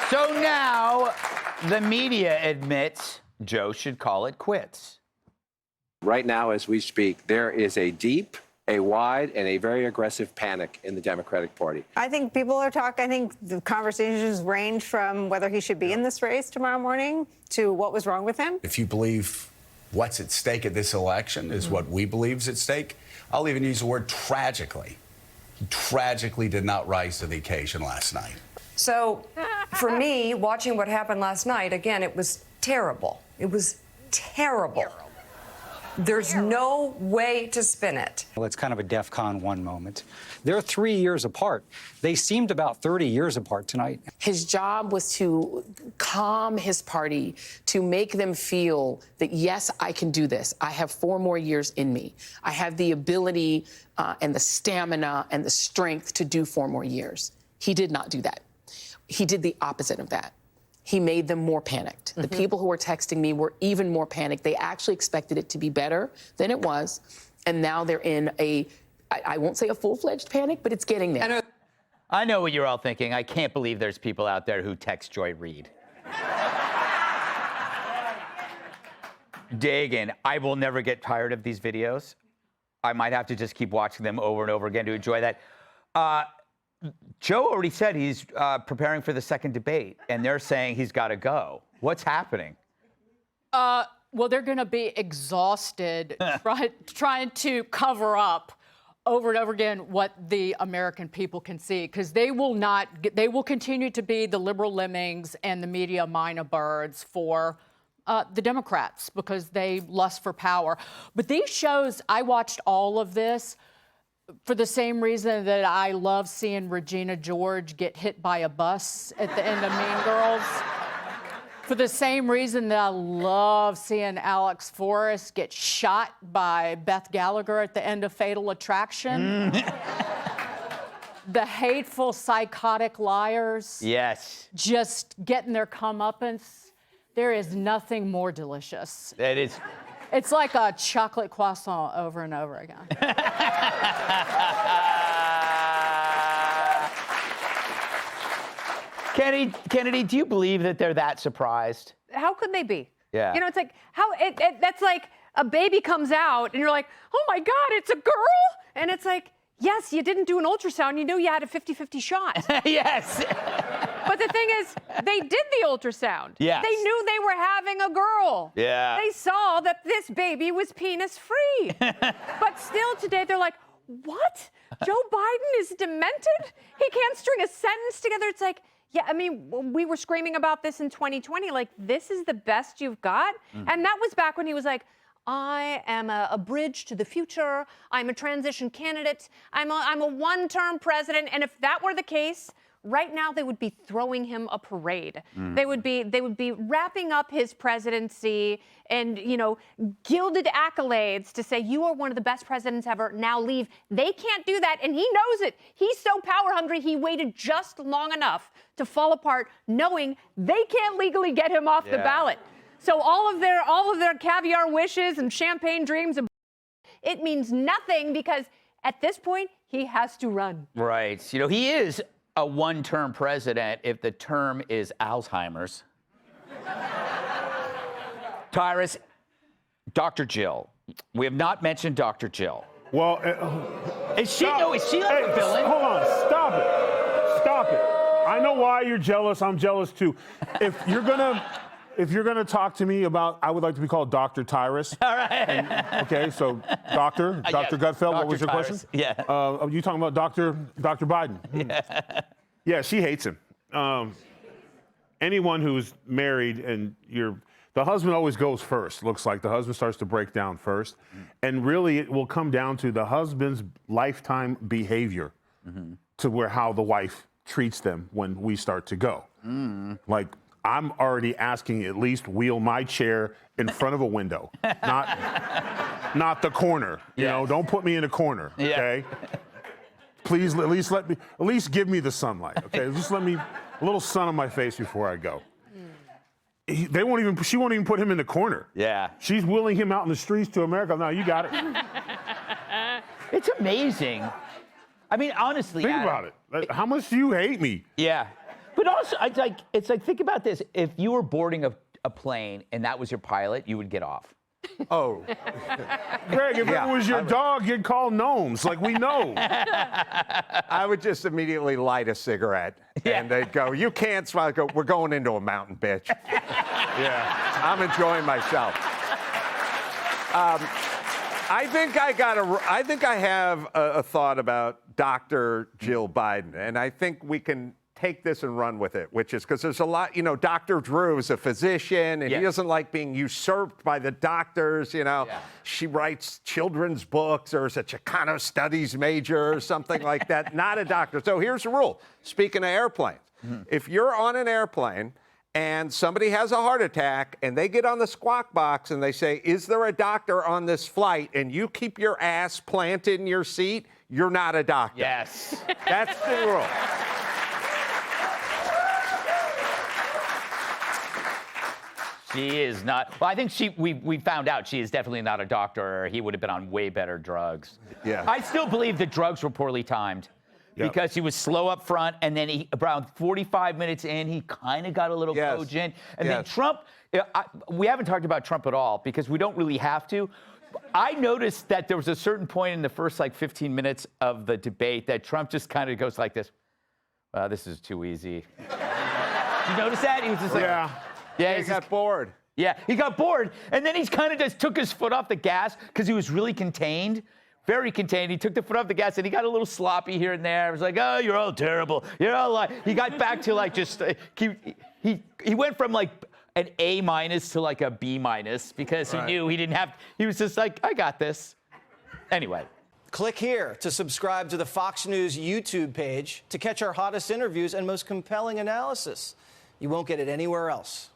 So now the media admits Joe should call it quits. Right now, as we speak, there is a deep, a wide, and a very aggressive panic in the Democratic Party. I think people are talking. I think the conversations range from whether he should be in this race tomorrow morning to what was wrong with him. If you believe what's at stake at this election is what we believe is at stake, I'll even use the word tragically. He tragically did not rise to the occasion last night. So, for me, watching what happened last night, again, it was terrible. It was terrible. There's no way to spin it. Well, it's kind of a DEFCON 1 moment. They're 3 years apart. They seemed about 30 years apart tonight. His job was to calm his party, to make them feel that, yes, I can do this. I have 4 more years in me. I have the ability and the stamina and the strength to do 4 more years. He did not do that. He did the opposite of that. He made them more panicked. The people who were texting me were even more panicked. They actually expected it to be better than it was. And now they're in I won't say a full-fledged panic, but it's getting there. I know what you're all thinking. I can't believe there's people out there who text Joy Reid. Dagan, I will never get tired of these videos. I might have to just keep watching them over and over again to enjoy that. Joe already said he's preparing for the second debate, and they're saying he's got to go. What's happening? Well, they're going to be exhausted trying to cover up over and over again what the American people can see, because they will continue to be the liberal lemmings and the media minor birds for the Democrats because they lust for power. But these shows, I watched all of this for the same reason that I love seeing Regina George get hit by a bus at the end of Mean Girls. For the same reason that I love seeing Alex Forrest get shot by Beth Gallagher at the end of Fatal Attraction. The hateful, psychotic liars. Yes. Just getting their comeuppance. There is nothing more delicious. It is. It's like a chocolate croissant over and over again. Kennedy, do you believe that they're that surprised? How could they be? Yeah. You know, it's like, that's like a baby comes out and you're like, oh my God, it's a girl? And it's like, yes, you didn't do an ultrasound. You knew you had a 50-50 shot. Yes. But the thing is, they did the ultrasound. Yes. They knew they were having a girl. Yeah. They saw that this baby was penis-free. But still today, they're like, what? Joe Biden is demented? He can't string a sentence together. It's like, yeah, I mean, we were screaming about this in 2020. Like, this is the best you've got? And that was back when he was like, I am a bridge to the future. I'm a transition candidate. I'm a one-term president. And if that were the case, right now they would be throwing him a parade. They would be wrapping up his presidency and, you know, gilded accolades to say, you are one of the best presidents ever. Now leave. They can't do that, and he knows it. He's so power hungry. He waited just long enough to fall apart, knowing they can't legally get him off the ballot. So all of their caviar wishes and champagne dreams, it means nothing because at this point he has to run. Right. You know, he is a one-term president if the term is Alzheimer's. Tyrus, Dr. Jill. We have not mentioned Dr. Jill. Well, is she like a villain? Hold on, stop it. I know why you're jealous. I'm jealous too. If you're gonna talk to me about, I would like to be called Dr. Tyrus. All right. Okay, so Dr. Gutfeld, what was your question? Yeah. Are you talking about Dr. Biden? Yeah. Yeah, she hates him. Anyone who's married and the husband always goes first. Looks like the husband starts to break down first. And really it will come down to the husband's lifetime behavior to how the wife treats them when we start to go. Like, I'm already asking at least wheel my chair in front of a window, not the corner. You know, don't put me in a corner, okay? Please, at least give me the sunlight, okay? Just let me, a little sun on my face before I go. She won't even put him in the corner. Yeah. She's wheeling him out in the streets to America. No, you got it. It's amazing. I mean, honestly, Think Adam, about it. How much do you hate me? Yeah. But also, it's like, think about this. If you were boarding a plane and that was your pilot, you would get off. Oh. Greg, if it was your dog, you'd call gnomes. Like, we know. I would just immediately light a cigarette. And they'd go, you can't smile. I'd go, we're going into a mountain, bitch. Yeah. I'm enjoying myself. I think I have a thought about Dr. Jill Biden, and I think we can take this and run with it, which is because there's a lot, Dr. Drew is a physician, and he doesn't like being usurped by the doctors, She writes children's books or is a Chicano studies major or something like that, not a doctor. So here's the rule. Speaking of airplanes, if you're on an airplane and somebody has a heart attack and they get on the squawk box and they say, is there a doctor on this flight? And you keep your ass planted in your seat, you're not a doctor. Yes. That's the rule. She is not. Well, I think we found out she is definitely not a doctor, or he would have been on way better drugs. Yeah. I still believe the drugs were poorly timed. Yep. Because he was slow up front, and then around 45 minutes in, he kind of got a little cogent. And then Trump, we haven't talked about Trump at all because we don't really have to. I noticed that there was a certain point in the first 15 minutes of the debate that Trump just kind of goes like this. This is too easy. Did you notice that? He was just like, Yeah, he got bored. Yeah, he got bored, and then he kind of just took his foot off the gas because he was really contained. Very contained. He took the foot off the gas and he got a little sloppy here and there. It was like, oh, you're all terrible. You're all like. He got back to just he went from an A- to a B- because he knew he didn't have. He was just like, I got this. Anyway. Click here to subscribe to the Fox News YouTube page to catch our hottest interviews and most compelling analysis. You won't get it anywhere else.